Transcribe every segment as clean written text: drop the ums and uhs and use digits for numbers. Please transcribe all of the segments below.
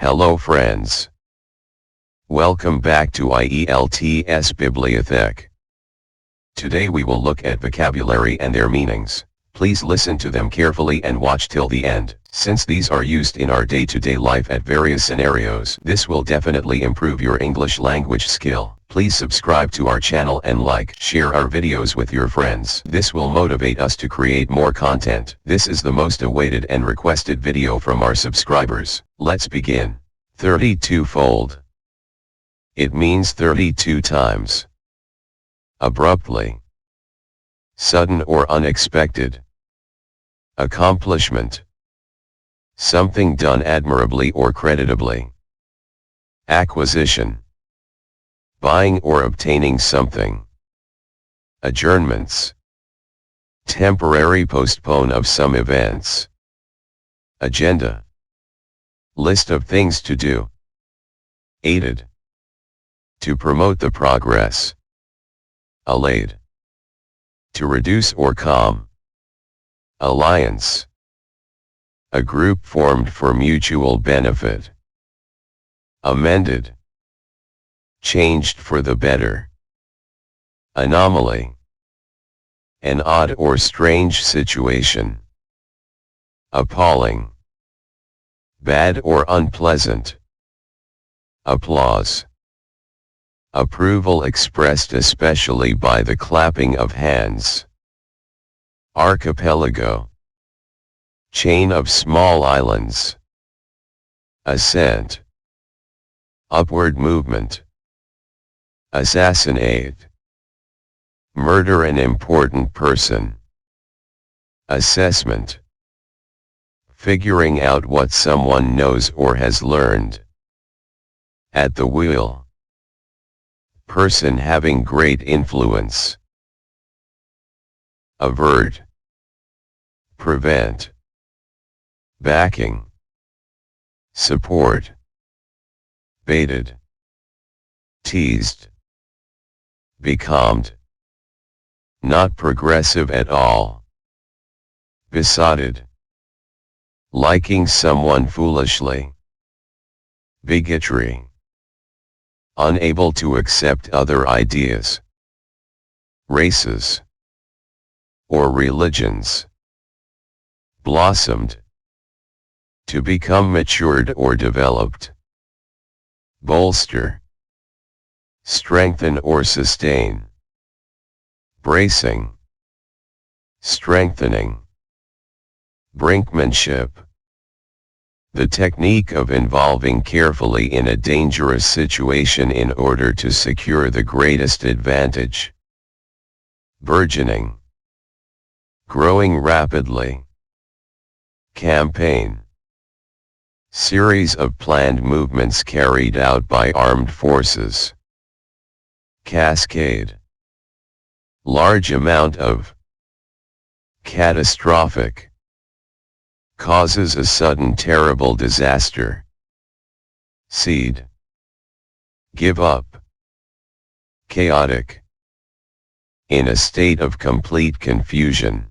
Hello friends. Welcome back to IELTS Bibliothèque. Today we will look at vocabulary and their meanings. Please listen to them carefully and watch till the end, since these are used in our day-to-day life at various scenarios. This will definitely improve your English language skill. Please subscribe to our channel and share our videos with your friends. This will motivate us to create more content. This is the most awaited and requested video from our subscribers. Let's begin. 32-fold. It means 32 times. Abruptly. Sudden or unexpected. Accomplishment. Something done admirably or creditably. Acquisition. Buying or obtaining something. Adjournments. Temporary postpone of some events. Agenda. List of things to do. Aided. To promote the progress. Allayed. To reduce or calm. Alliance. A group formed for mutual benefit. Amended. Changed for the better. Anomaly. An odd or strange situation. Appalling. Bad or unpleasant. Applause. Approval expressed especially by the clapping of hands. Archipelago. Chain of small islands. Ascent. Upward movement. Assassinate. Murder an important person. Assessment. Figuring out what someone knows or has learned. At the wheel. Person having great influence. Avert. Prevent. Backing. Support. Baited. Teased. Becalmed. Not progressive at all. Besotted. Liking someone foolishly. Bigotry. Unable to accept other ideas. Races. Or religions. Blossomed. To become matured or developed. Bolster. Strengthen or sustain. Bracing. Strengthening. Brinkmanship. The technique of involving carefully in a dangerous situation in order to secure the greatest advantage. Burgeoning. Growing rapidly. Campaign. Series of planned movements carried out by armed forces. Cascade. Large amount of. Catastrophic. Causes a sudden terrible disaster. Cede. Give up. Chaotic. In a state of complete confusion.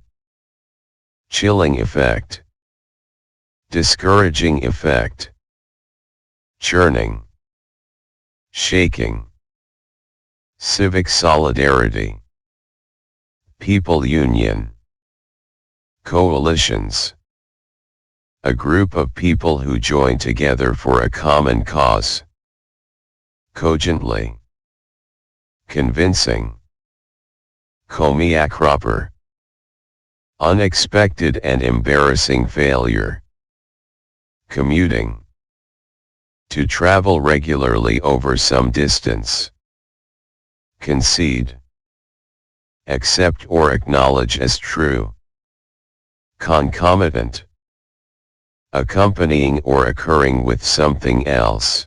Chilling effect. Discouraging effect. Churning. Shaking. Civic solidarity. People union. Coalitions. A group of people who join together for a common cause. Cogently. Convincing. Comiacropper. Unexpected and embarrassing failure. Commuting. To travel regularly over some distance. Concede. Accept or acknowledge as true. Concomitant. Accompanying or occurring with something else.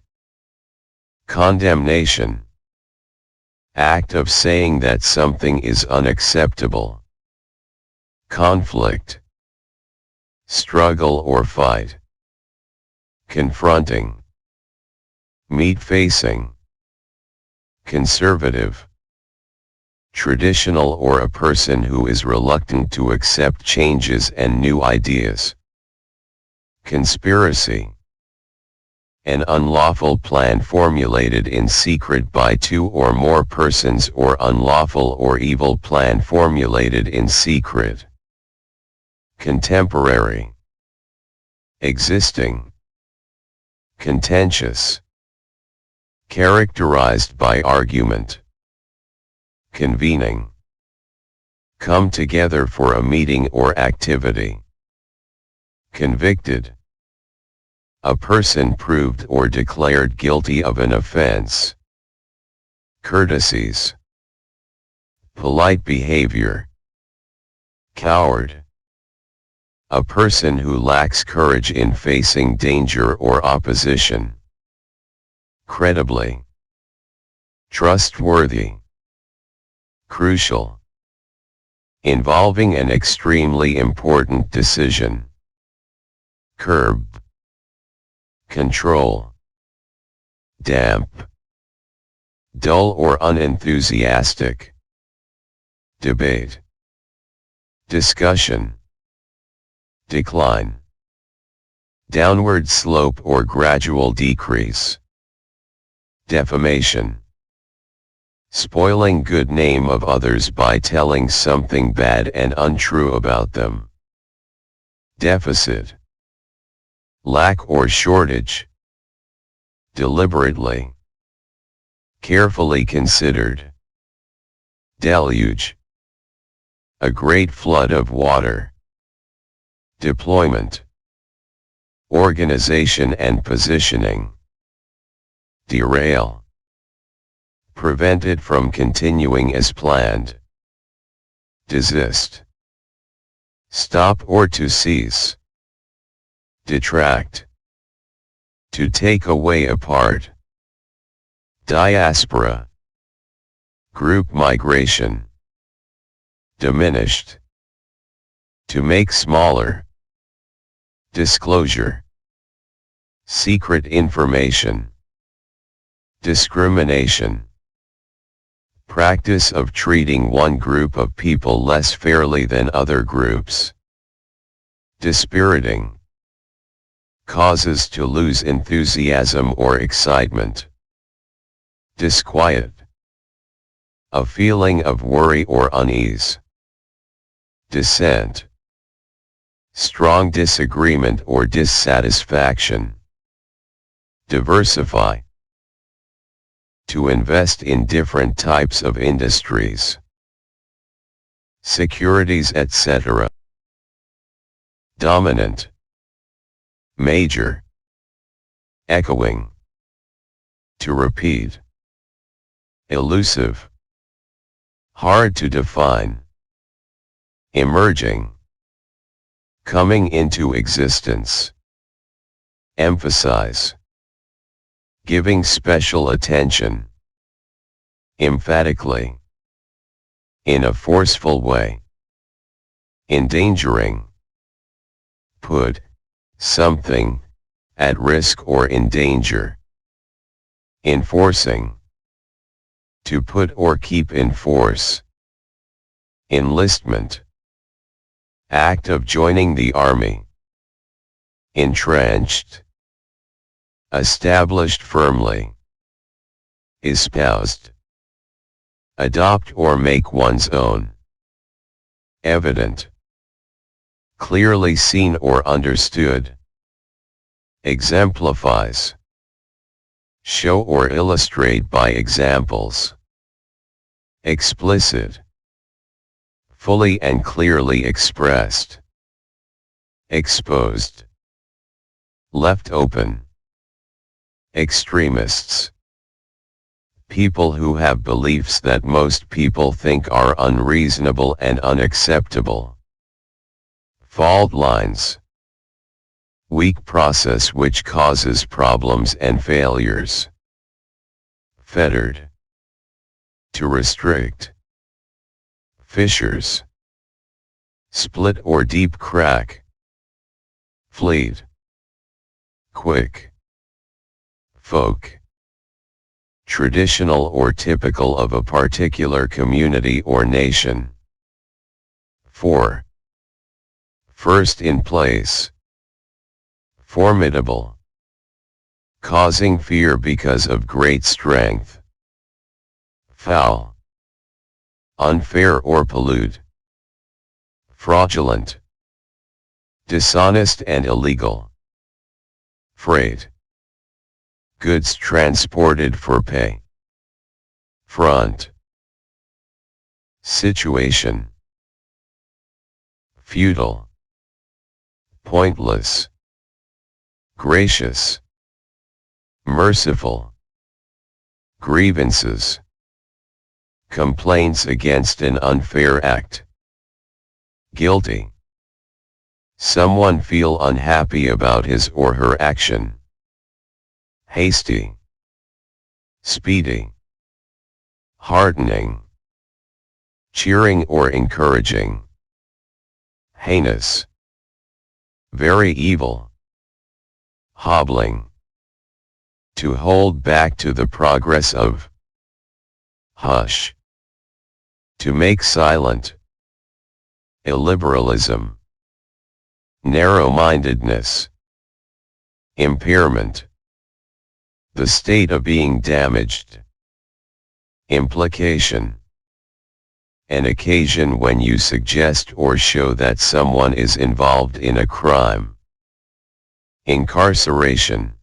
Condemnation. Act of saying that something is unacceptable. Conflict. Struggle or fight. Confronting. Meat-facing. Conservative. Traditional or a person who is reluctant to accept changes and new ideas. Conspiracy. An unlawful plan formulated in secret by two or more persons, or unlawful or evil plan formulated in secret. Contemporary. Existing. Contentious. Characterized by argument. Convening. Come together for a meeting or activity. Convicted. A person proved or declared guilty of an offense. Courtesies. Polite behavior. Coward. A person who lacks courage in facing danger or opposition. Credibly. Trustworthy. Crucial. Involving an extremely important decision. Curb. Control. Damp. Dull or unenthusiastic. Debate. Discussion. Decline. Downward slope or gradual decrease. Defamation. Spoiling good name of others by telling something bad and untrue about them. Deficit. Lack or shortage. Deliberately. Carefully considered. Deluge. A great flood of water. Deployment. Organization and positioning. Derail. Prevent it from continuing as planned. Desist. Stop or to cease. Detract. To take away apart. Diaspora. Group migration. Diminished. To make smaller. Disclosure. Secret information. Discrimination. Practice of treating one group of people less fairly than other groups. Dispiriting. Causes to lose enthusiasm or excitement. Disquiet. A feeling of worry or unease. Dissent. Strong disagreement or dissatisfaction. Diversify. To invest in different types of industries. Securities, etc. Dominant. Major. Echoing. To repeat. Elusive. Hard to define. Emerging. Coming into existence. Emphasize. Giving special attention. Emphatically. In a forceful way. Endangering. Put something at risk or in danger. Enforcing. To put or keep in force. Enlistment. Act of joining the army. Entrenched. Established firmly. Espoused. Adopt or make one's own. Evident. Clearly seen or understood. Exemplifies. Show or illustrate by examples. Explicit. Fully and clearly expressed. Exposed. Left open. Extremists. People who have beliefs that most people think are unreasonable and unacceptable. Fault lines. Weak process which causes problems and failures. Fettered. To restrict. Fissures. Split or deep crack. Fleet. Quick. Folk. Traditional or typical of a particular community or nation. 4. First in place. Formidable. causing fear because of great strength. Foul, unfair or pollute. Fraudulent, dishonest and illegal. Freight, goods transported for pay. Front, situation. Futile, pointless. Gracious, merciful. Grievances, complaints against an unfair act. Guilty, someone feel unhappy about his or her action. Hasty, speedy. Heartening, cheering or encouraging. Heinous, very evil. Hobbling, to hold back to the progress of. Hush, to make silent. Illiberalism, narrow-mindedness. Impairment, the state of being damaged. Implication, an occasion when you suggest or show that someone is involved in a crime. Incarceration,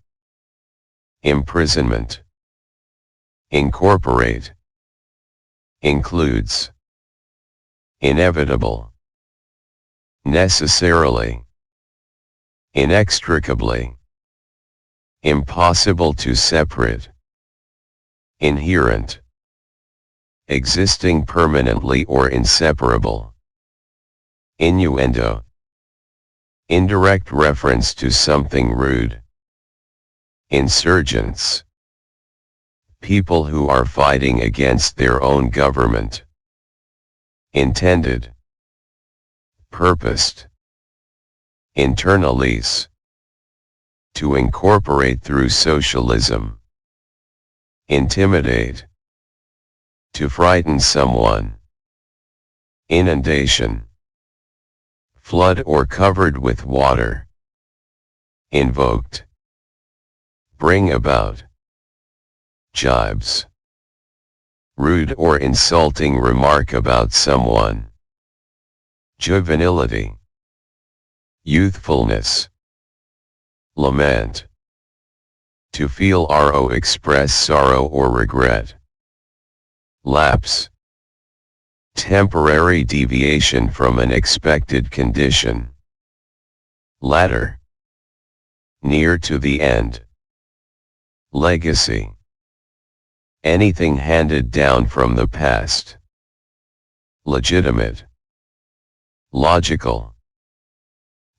imprisonment. Incorporate, includes. Inevitable, necessarily. Inextricably, impossible to separate. Inherent, existing permanently or inseparable. Innuendo, indirect reference to something rude. Insurgents, people who are fighting against their own government. Intended, purposed. Internalize, to incorporate through socialism. Intimidate, to frighten someone. Inundation, flood or covered with water. Invoked, bring about. Jibes, rude or insulting remark about someone. Juvenility, youthfulness. Lament, to feel or express sorrow or regret. Lapse, temporary deviation from an expected condition. Ladder, near to the end. Legacy, anything handed down from the past. Legitimate, logical.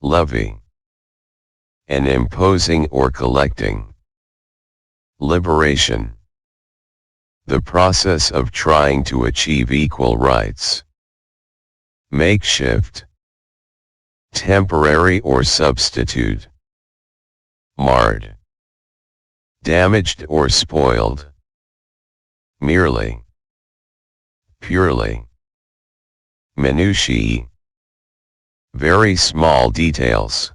Levy, an imposing or collecting. Liberation, the process of trying to achieve equal rights. Makeshift, temporary or substitute. Marred, damaged or spoiled. Merely, purely. Minutiae, very small details.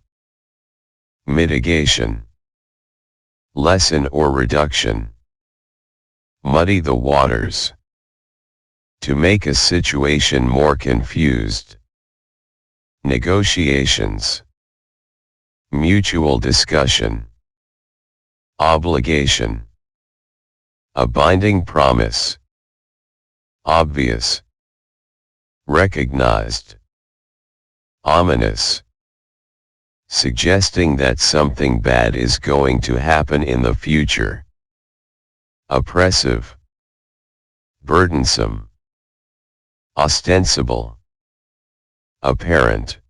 Mitigation, lessen or reduction. Muddy the waters, to make a situation more confused. Negotiations, mutual discussion. Obligation, a binding promise. Obvious, recognized. Ominous, suggesting that something bad is going to happen in the future. Oppressive, burdensome. Ostensible, apparent.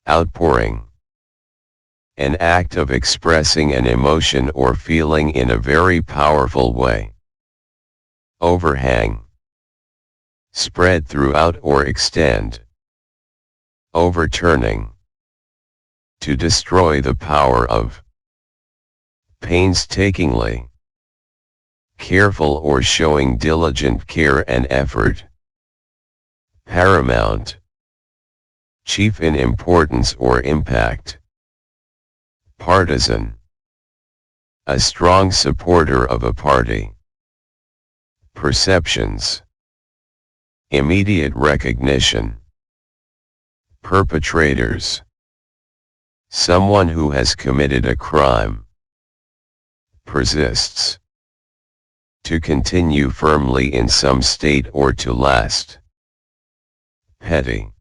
Outpouring, an act of expressing an emotion or feeling in a very powerful way. Overhang, spread throughout or extend. Overturning, to destroy the power of. Painstakingly, careful or showing diligent care and effort. Paramount, chief in importance or impact. Partisan, A strong supporter of a party. Perceptions. Immediate recognition. Perpetrators. Someone who has committed a crime. Persists. To continue firmly in some state or to last. Petty.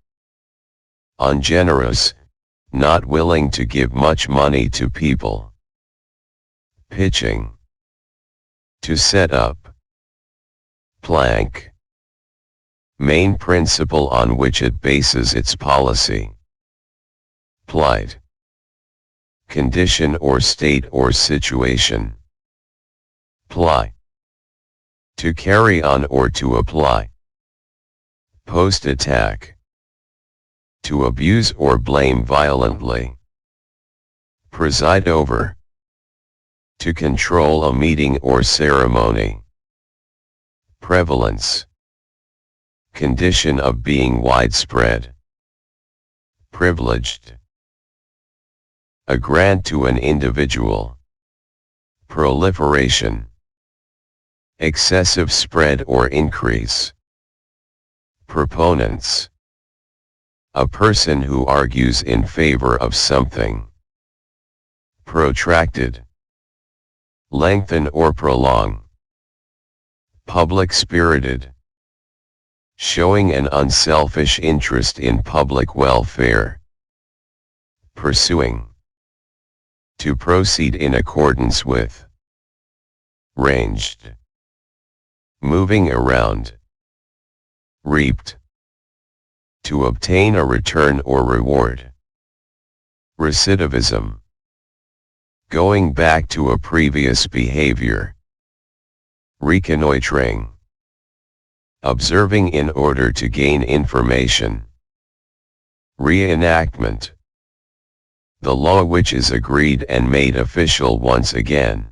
Ungenerous, not willing to give much money to people. Pitching. To set up. Plank. Main principle on which it bases its policy. Plight. Condition or state or situation. Ply. To carry on or to apply. Post-attack. To abuse or blame violently. Preside over. To control a meeting or ceremony. Prevalence. Condition of being widespread. Privileged. A grant to an individual. Proliferation. Excessive spread or increase. Proponents. A person who argues in favor of something. Protracted. Lengthen or prolong. Public-spirited. Showing an unselfish interest in public welfare. Pursuing. To proceed in accordance with. Ranged. Moving around. Reaped. To obtain a return or reward. Recidivism. Going back to a previous behavior. Reconnoitering. Observing in order to gain information. Reenactment. The law which is agreed and made official once again.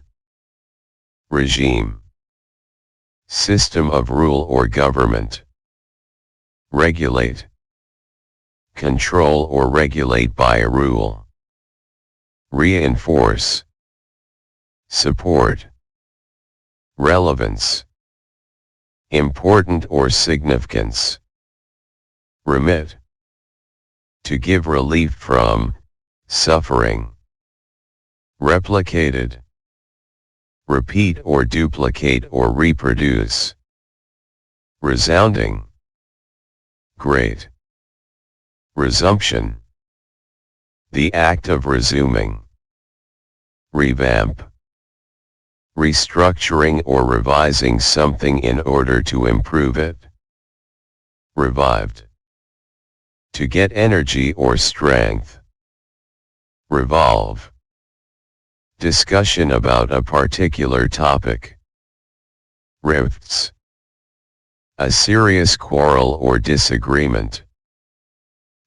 Regime. System of rule or government. Regulate. Control or regulate by a rule. Reinforce. Support. Relevance. Important or significance. Remit. To give relief from suffering. Replicated. Repeat or duplicate or reproduce. Resounding. Great. Resumption. The act of resuming. Revamp. Restructuring or revising something in order to improve it. Revived. To get energy or strength. Revolve. Discussion about a particular topic. Rifts. A serious quarrel or disagreement.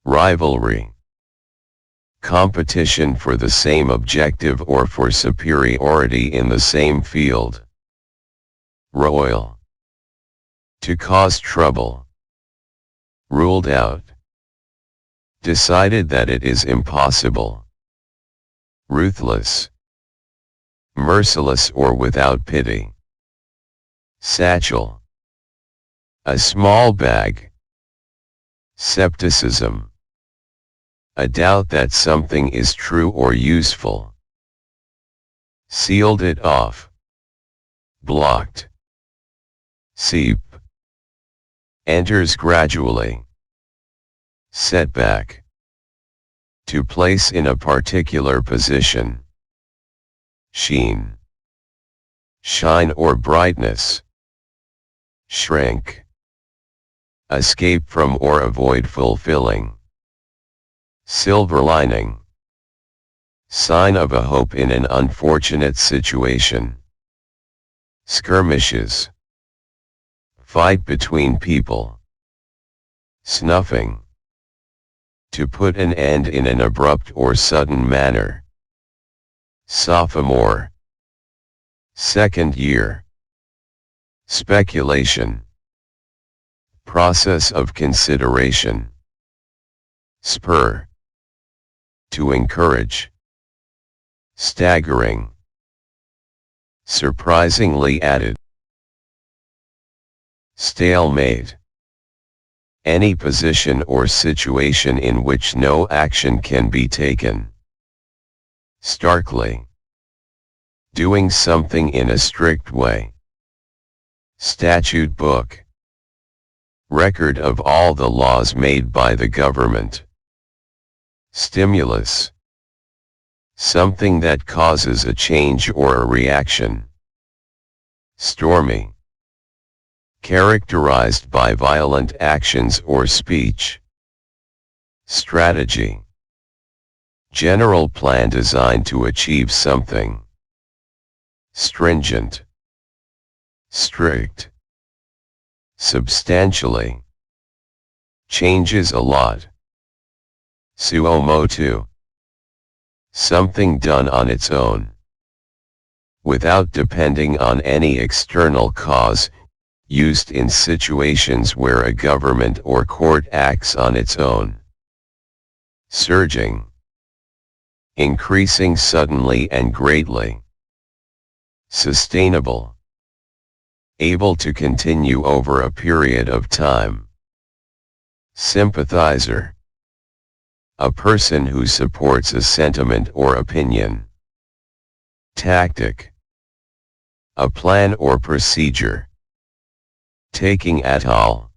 Rivalry. Competition for the same objective or for superiority in the same field. Roil. To cause trouble. Ruled out. Decided that it is impossible. Ruthless. Merciless or without pity. Satchel. A small bag. Skepticism. A doubt that something is true or useful. Sealed it off. Blocked. Seep. Enters gradually. Setback. To place in a particular position. Sheen. Shine or brightness. Shrink. Escape from or avoid fulfilling. Silver lining. Sign of a hope in an unfortunate situation. Skirmishes. Fight between people. Snuffing. To put an end in an abrupt or sudden manner. Sophomore. Second year. Speculation. Process of consideration. Spur. To encourage. Staggering. Surprisingly added. Stalemate. Any position or situation in which no action can be taken. Starkly. Doing something in a strict way. Statute book. Record of all the laws made by the government. Stimulus. Something that causes a change or a reaction. Stormy. Characterized by violent actions or speech. Strategy. General plan designed to achieve something. Stringent. Strict. Substantially. Changes a lot. Suo motu. Something done on its own. Without depending on any external cause, used in situations where a government or court acts on its own. Surging. Increasing suddenly and greatly. Sustainable. Able to continue over a period of time. Sympathizer. A person who supports a sentiment or opinion. Tactic. A plan or procedure. Taking at all.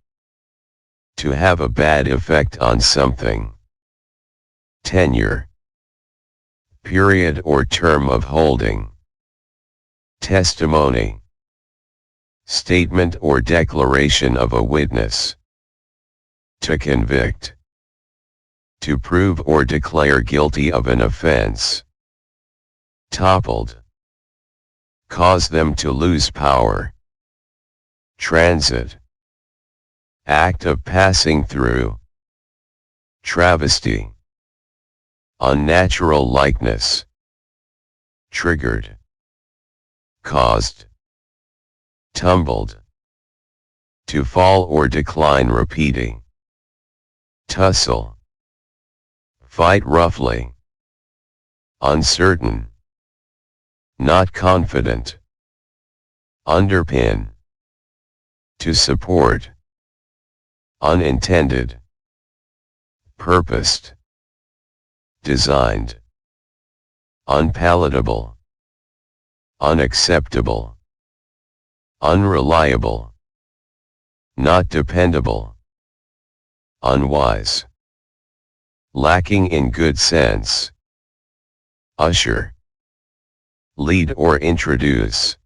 To have a bad effect on something. Tenure. Period or term of holding. Testimony. Statement or declaration of a witness. To convict. To prove or declare guilty of an offense. Toppled. Cause them to lose power. Transit. Act of passing through. Travesty. Unnatural likeness. Triggered. Caused. Tumbled. To fall or decline repeating. Tussle. Fight roughly. Uncertain. Not confident. Underpin. To support. Unintended. Purposed. Designed. Unpalatable. Unacceptable. Unreliable. Not dependable. Unwise. Lacking in good sense. Usher. Lead or introduce.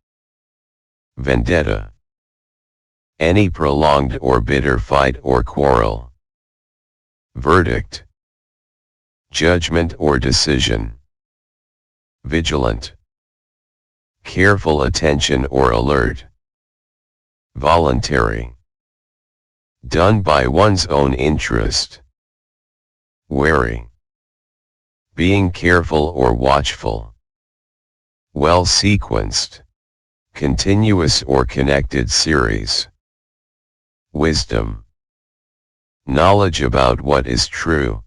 Vendetta. Any prolonged or bitter fight or quarrel. Verdict. Judgment or decision. Vigilant. Careful attention or alert. Voluntary. Done by one's own interest. Wary. Being careful or watchful. Well sequenced. Continuous or connected series. Wisdom. Knowledge about what is true.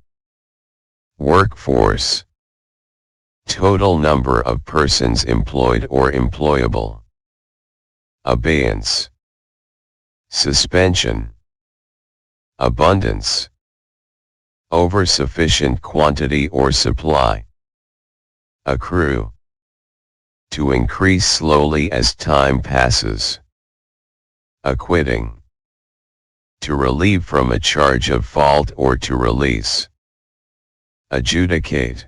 Workforce. Total number of persons employed or employable. Abeyance. Suspension. Abundance. Over sufficient quantity or supply. Accrue. To increase slowly as time passes. Acquitting. To relieve from a charge of fault or to release. Adjudicate.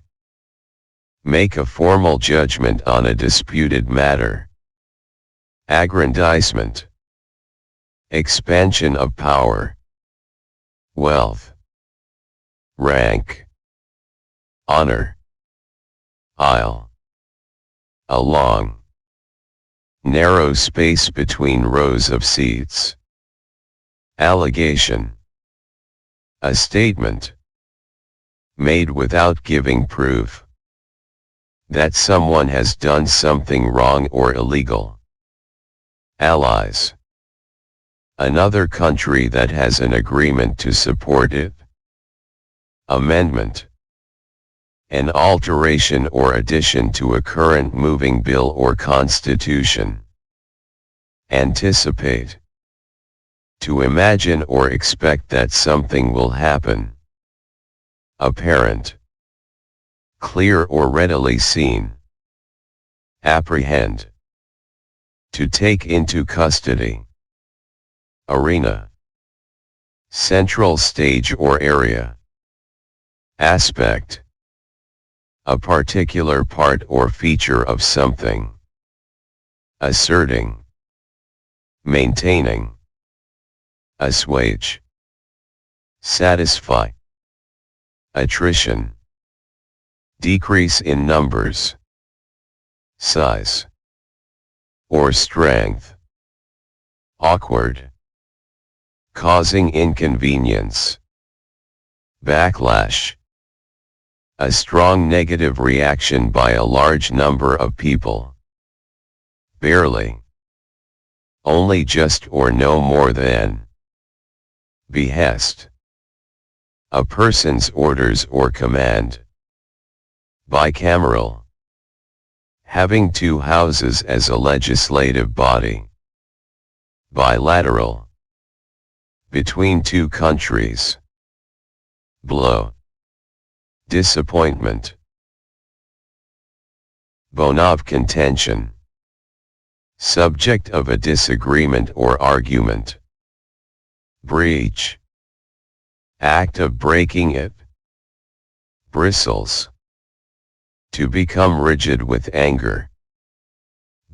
Make a formal judgment on a disputed matter. Aggrandizement. Expansion of power. Wealth. Rank. Honor. Aisle. Along. Narrow space between rows of seats. Allegation. A statement. Made without giving proof. That someone has done something wrong or illegal. Allies. Another country that has an agreement to support it. Amendment. An alteration or addition to a current moving bill or constitution. Anticipate. To imagine or expect that something will happen. Apparent. Clear or readily seen. Apprehend. To take into custody. Arena. Central stage or area. Aspect. A particular part or feature of something. Asserting. Maintaining. Assuage. Satisfy. Attrition. Decrease in numbers. Size. Or strength. Awkward. Causing inconvenience. Backlash. A strong negative reaction by a large number of people. Barely. Only just or no more than. Behest. A person's orders or command. Bicameral. Having two houses as a legislative body. Bilateral. Between two countries. Blow. Disappointment. Bone of contention. Subject of a disagreement or argument. Breach. Act of breaking it. Bristles. To become rigid with anger.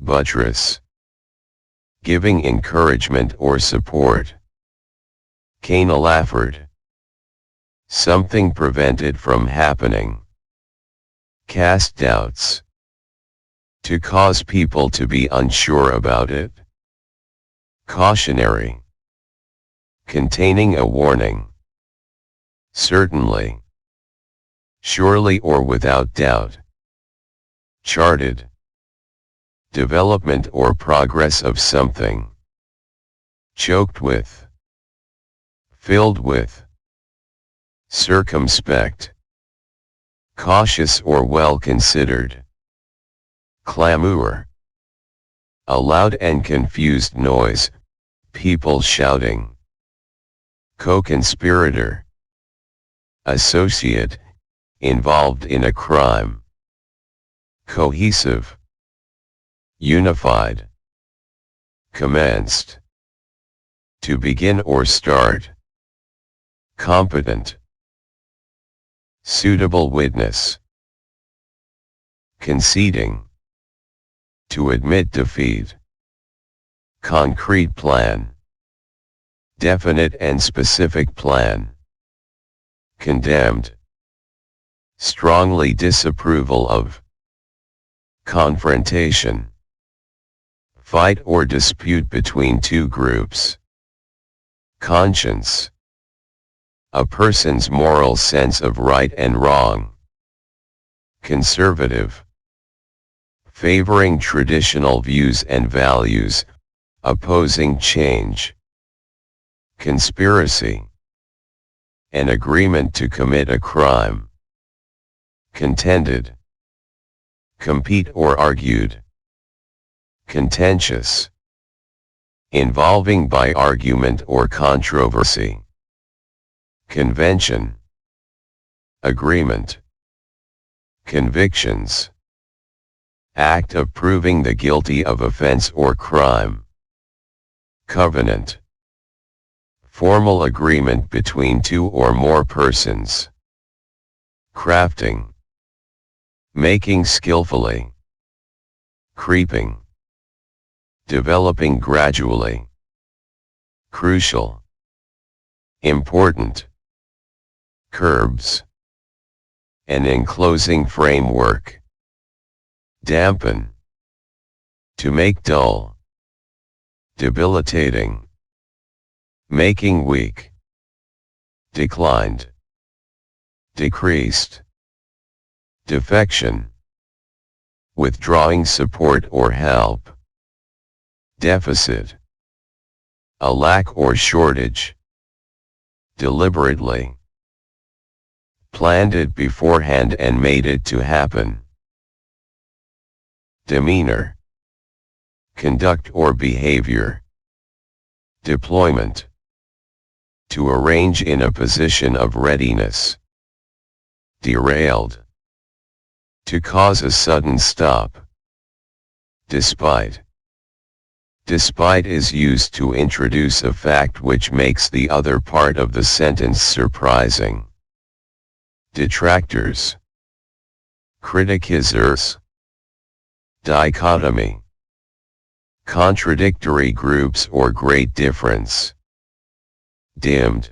Buttress. Giving encouragement or support. Canalaford. Something prevented from happening. Cast doubts. To cause people to be unsure about it. Cautionary. Containing a warning. Certainly. Surely or without doubt. Charted. Development or progress of something. Choked with. Filled with. Circumspect. Cautious or well considered. Clamour. A loud and confused noise, people shouting. Co-conspirator. Associate, involved in a crime. Cohesive. Unified. Commenced. To begin or start. Competent. Suitable witness. Conceding. To admit defeat. Concrete plan. Definite and specific plan. Condemned. Strongly disapproval of. Confrontation. Fight or dispute between two groups. Conscience. A person's moral sense of right and wrong. Conservative. Favoring traditional views and values, opposing change. Conspiracy. An agreement to commit a crime. Contended. Compete or argued. Contentious. Involving by argument or controversy. Convention. Agreement. Convictions. Act of proving the guilty of offense or crime. Covenant. Formal agreement between two or more persons. Crafting. Making skillfully. Creeping. Developing gradually. Crucial. Important. Curbs. An enclosing framework. Dampen. To make dull. Debilitating. Making weak. Declined. Decreased. Defection. Withdrawing support or help. Deficit. A lack or shortage. Deliberately. Planned it beforehand and made it to happen. Demeanor. Conduct or behavior. Deployment. To arrange in a position of readiness. Derailed. To cause a sudden stop. Despite. Despite is used to introduce a fact which makes the other part of the sentence surprising. Detractors. Criticizers. Dichotomy. Contradictory groups or great difference. Dimmed.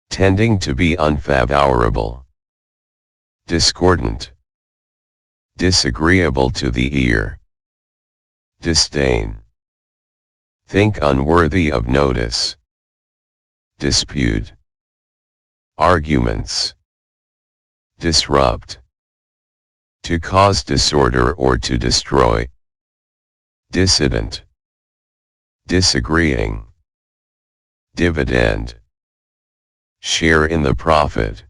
Tending to be unfavorable. Discordant. Disagreeable to the ear. Disdain. Think unworthy of notice. Dispute. Arguments. Disrupt. To cause disorder or to destroy. Dissident. Disagreeing. Dividend. Share in the profit.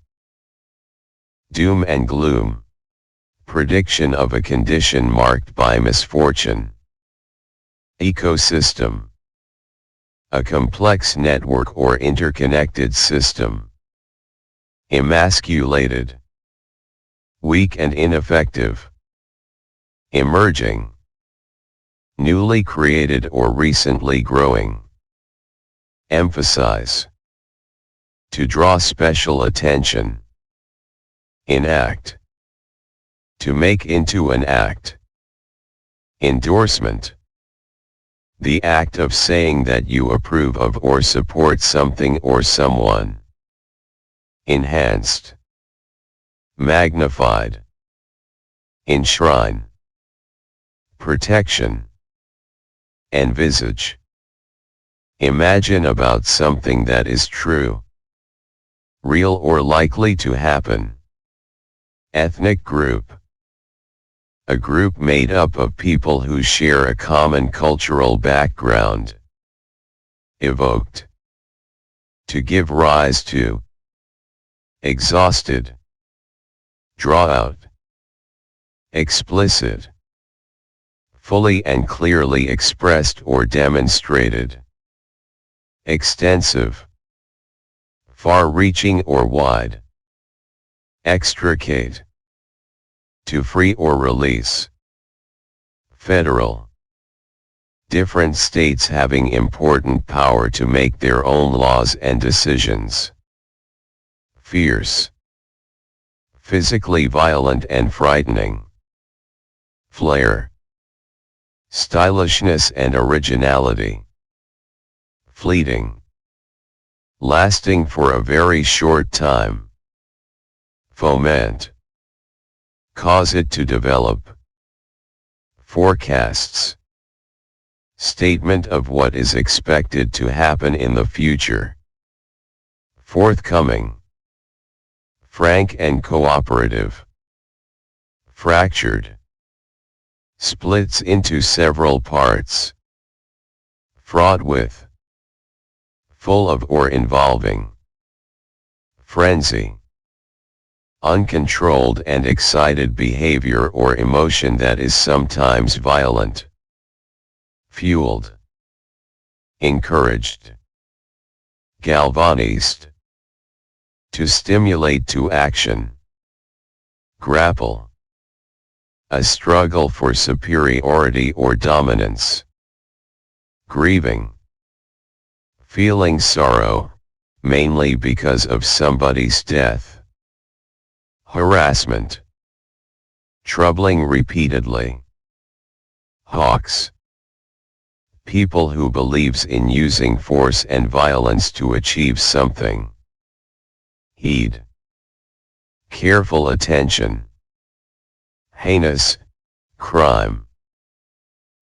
Doom and gloom. Prediction of a condition marked by misfortune. Ecosystem. A complex network or interconnected system. Emasculated. Weak and ineffective. Emerging. Newly created or recently growing. Emphasize. To draw special attention. Enact. To make into an act. Endorsement. The act of saying that you approve of or support something or someone. Enhanced. Magnified. Enshrine. Protection. Envisage. Imagine about something that is true. Real or likely to happen. Ethnic group. A group made up of people who share a common cultural background. Evoked. To give rise to. Exhausted. Draw out. Explicit. Fully and clearly expressed or demonstrated. Extensive. Far-reaching or wide. Extricate. To free or release. Federal. Different states having important power to make their own laws and decisions. Fierce. Physically violent and frightening. Flair. Stylishness and originality. Fleeting. Lasting for a very short time. Foment. Cause it to develop. Forecasts. Statement of what is expected to happen in the future. Forthcoming. Frank and cooperative. Fractured. Splits into several parts. Fraught with. Full of or involving. Frenzy. Uncontrolled and excited behavior or emotion that is sometimes violent. Fueled. Encouraged. Galvanized. To stimulate to action. Grapple. A struggle for superiority or dominance. Grieving. Feeling sorrow, mainly because of somebody's death. Harassment. Troubling repeatedly. Hawks. People who believes in using force and violence to achieve something. Heed. Careful attention. Heinous, crime.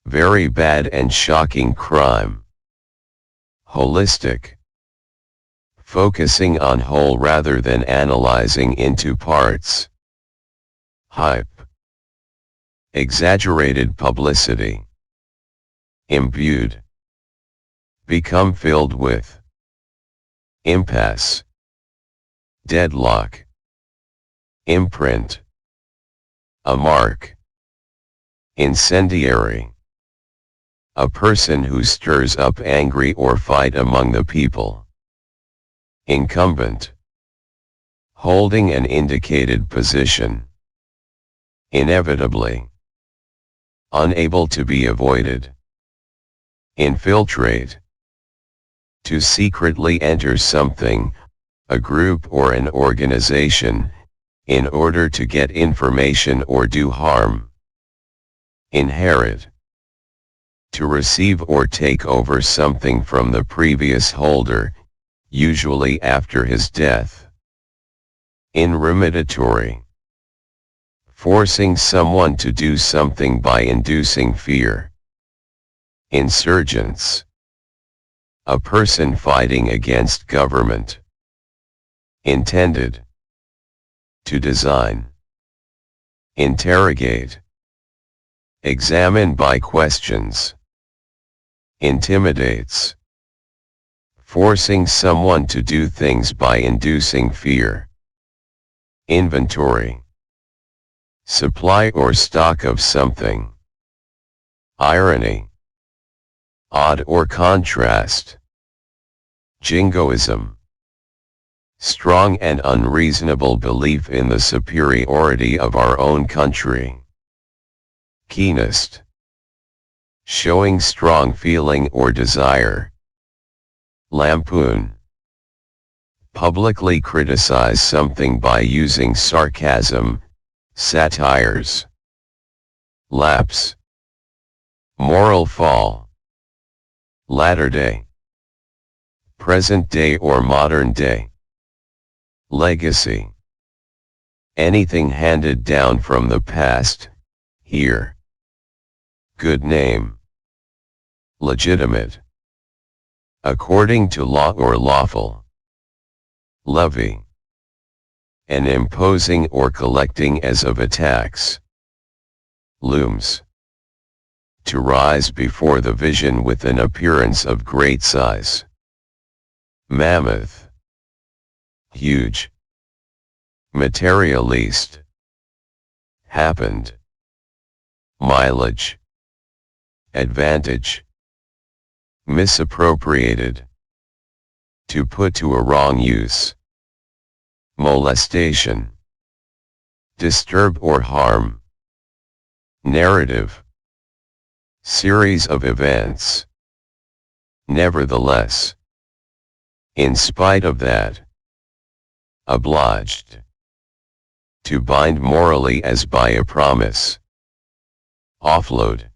Very bad and shocking crime. Holistic. Focusing on whole rather than analyzing into parts. Hype. Exaggerated publicity. Imbued. Become filled with. Impasse. Deadlock. Imprint. A mark. Incendiary. A person who stirs up angry or fight among the people. Incumbent. Holding an indicated position. Inevitably. Unable to be avoided. Infiltrate. To secretly enter something, a group or an organization, in order to get information or do harm. Inherit. To receive or take over something from the previous holder, usually after his death. Irremediatory. Forcing someone to do something by inducing fear. Insurgents. A person fighting against government. Intended. To design. Interrogate. Examine by questions. Intimidates. Forcing someone to do things by inducing fear. Inventory. Supply or stock of something. Irony. Odd or contrast. Jingoism. Strong and unreasonable belief in the superiority of our own country. Keenest. Showing strong feeling or desire. Lampoon. Publicly criticize something by using sarcasm, satires. Lapse. Moral fall. Latter day. Present day or modern day. Legacy. Anything handed down from the past, here. Good name. Legitimate. According to law or lawful. Levy. An imposing or collecting as of a tax. Looms. To rise before the vision with an appearance of great size. Mammoth. Huge. Materialist. Happened. Mileage. Advantage. Misappropriated. To put to a wrong use. Molestation. Disturb or harm. Narrative. Series of events. Nevertheless. In spite of that. Obliged. To bind morally as by a promise. Offload.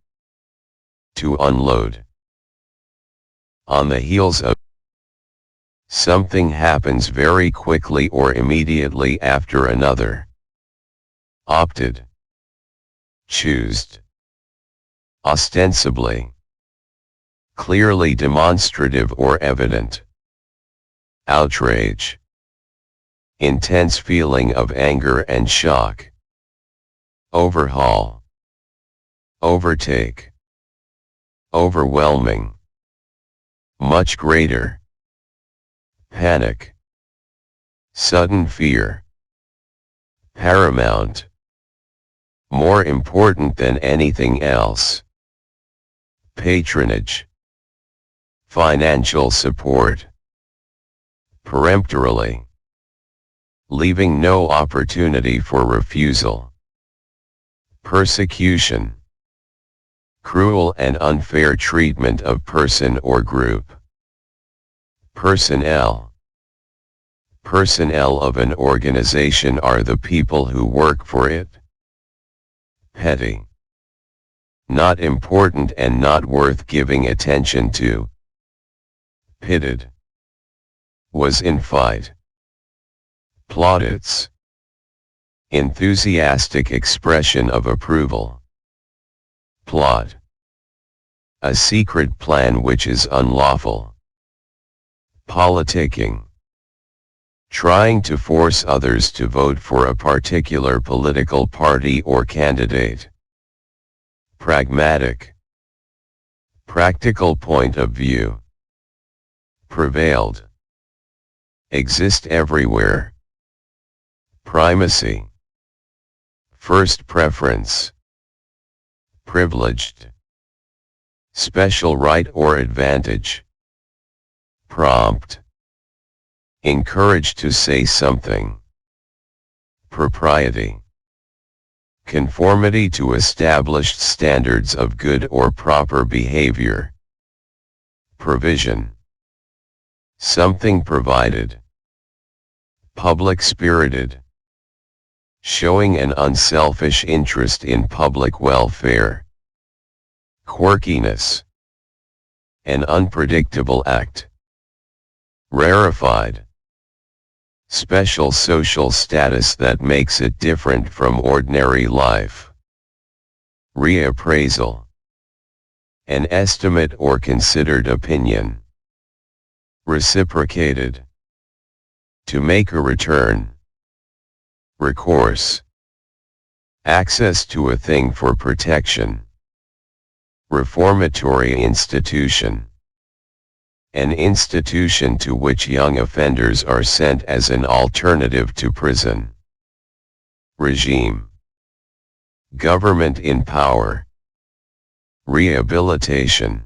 To unload. On the heels of. Something happens very quickly or immediately after another. Opted. Choosed. Ostensibly. Clearly demonstrative or evident. Outrage. Intense feeling of anger and shock. Overhaul. Overtake. Overwhelming. Much greater. Panic. Sudden fear. Paramount. More important than anything else. Patronage. Financial support. Peremptorily. Leaving no opportunity for refusal. Persecution. Cruel and unfair treatment of person or group. Personnel. Personnel of an organization are the people who work for it. Petty. Not important and not worth giving attention to. Pitted. Was in fight. Plaudits. Enthusiastic expression of approval. Plot. A secret plan which is unlawful. Politicking. Trying to force others to vote for a particular political party or candidate. Pragmatic. Practical point of view. Prevailed. Exist everywhere. Primacy. First preference. Privileged. Special right or advantage. Prompt. Encouraged to say something. Propriety. Conformity to established standards of good or proper behavior. Provision. Something provided. Public-spirited. Showing an unselfish interest in public welfare. Quirkiness. An unpredictable act. Rarefied. Special social status that makes it different from ordinary life. Reappraisal. An estimate or considered opinion. Reciprocated. To make a return. Recourse. Access to a thing for protection. Reformatory Institution. An institution to which young offenders are sent as an alternative to prison. Regime. Government in power. Rehabilitation.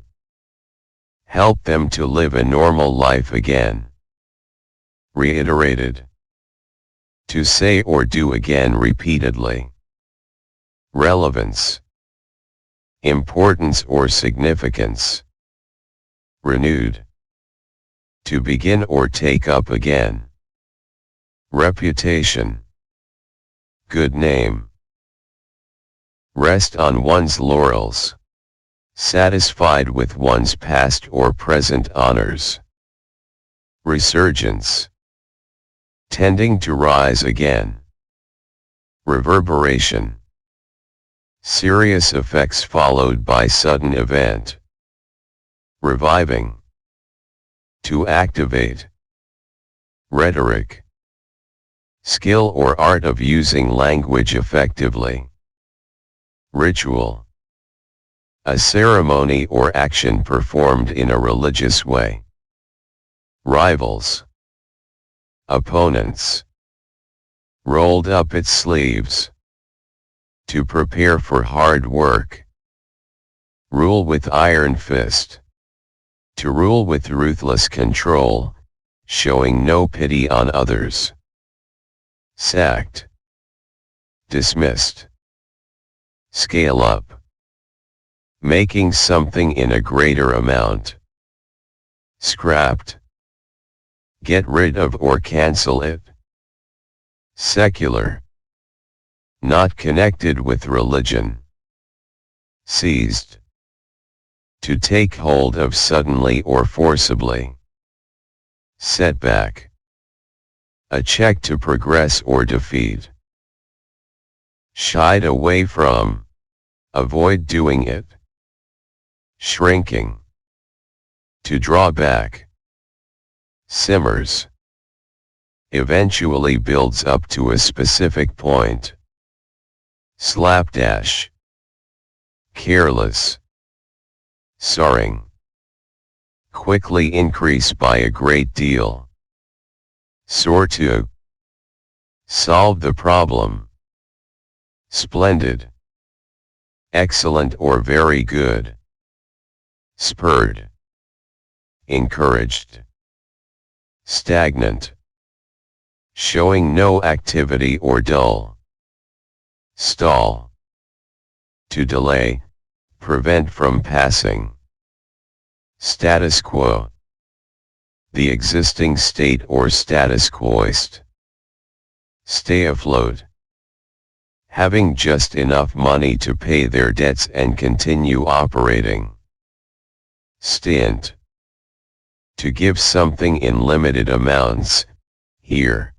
Help them to live a normal life again. Reiterated. To say or do again repeatedly. Relevance. Importance or significance. Renewed. To begin or take up again. Reputation. Good name. Rest on one's laurels. Satisfied with one's past or present honors. Resurgence. Tending to rise again. Reverberation. Serious effects followed by sudden event. Reviving. To activate. Rhetoric. Skill or art of using language effectively. Ritual. A ceremony or action performed in a religious way. Rivals. Opponents. Rolled up its sleeves. To prepare for hard work. Rule with iron fist. To rule with ruthless control, showing no pity on others. Sacked. Dismissed. Scale up. Making something in a greater amount. Scrapped. Get rid of or cancel it. Secular. Not connected with religion. Seized. To take hold of suddenly or forcibly. Setback. A check to progress or defeat. Shied away from. Avoid doing it. Shrinking. To draw back. Simmers. Eventually builds up to a specific point. Slapdash. Careless. Soaring. Quickly increase by a great deal. Soar to. Solve the problem. Splendid. Excellent or very good. Spurred. Encouraged. Stagnant. Showing no activity or dull. Stall. To delay, prevent from passing. Status quo. The existing state or status quoist. Stay afloat. Having just enough money to pay their debts and continue operating. Stint. To give something in limited amounts, here.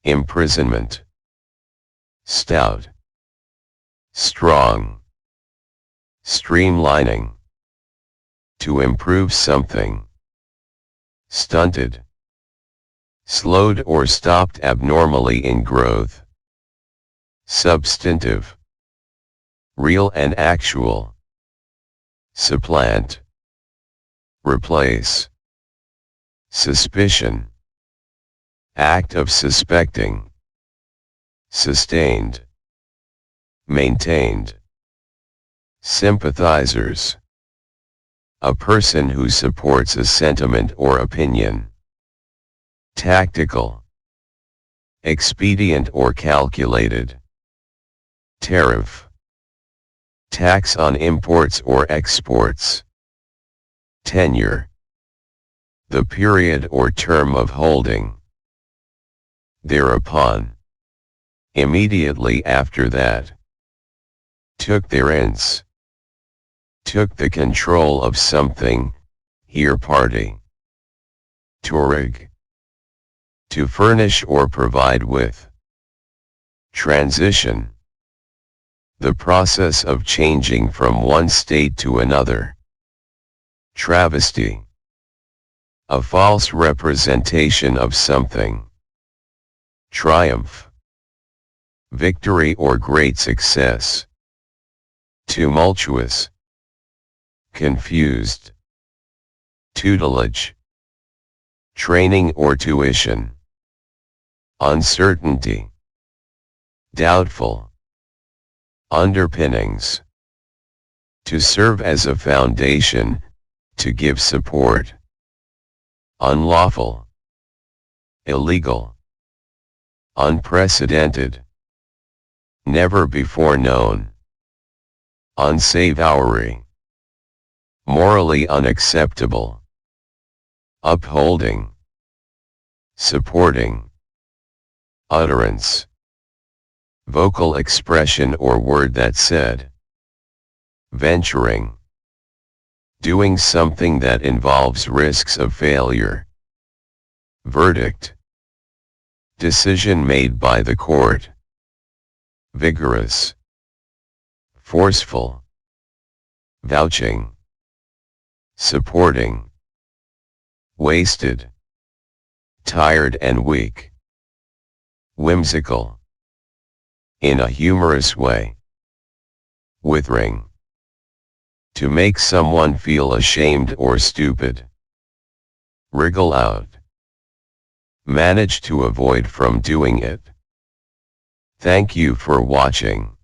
Imprisonment. Stout. Strong. Streamlining. To improve something. Stunted. Slowed or stopped abnormally in growth. Substantive. Real and actual. Supplant. Replace. Suspicion. Act of suspecting. Sustained. Maintained. Sympathizers. A person who supports a sentiment or opinion. Tactical. Expedient or calculated. Tariff. Tax on imports or exports. Tenure. The period or term of holding. Thereupon. Immediately after that. Took thereins. Took the control of something, here party. Tourig. To furnish or provide with. Transition. The process of changing from one state to another. Travesty. A false representation of something. Triumph. Victory or great success. Tumultuous. Confused. Tutelage. Training or tuition. Uncertainty. Doubtful. Underpinnings. To serve as a foundation, to give support. Unlawful. Illegal. Unprecedented. Never before known. Unsavoury. Morally unacceptable. Upholding. Supporting. Utterance. Vocal expression or word that said. Venturing. Doing something that involves risks of failure. Verdict. Decision made by the court. Vigorous. Forceful. Vouching. Supporting. Wasted. Tired and weak. Whimsical. In a humorous way. Withering. To make someone feel ashamed or stupid. Wriggle out. Manage to avoid from doing it. Thank you for watching.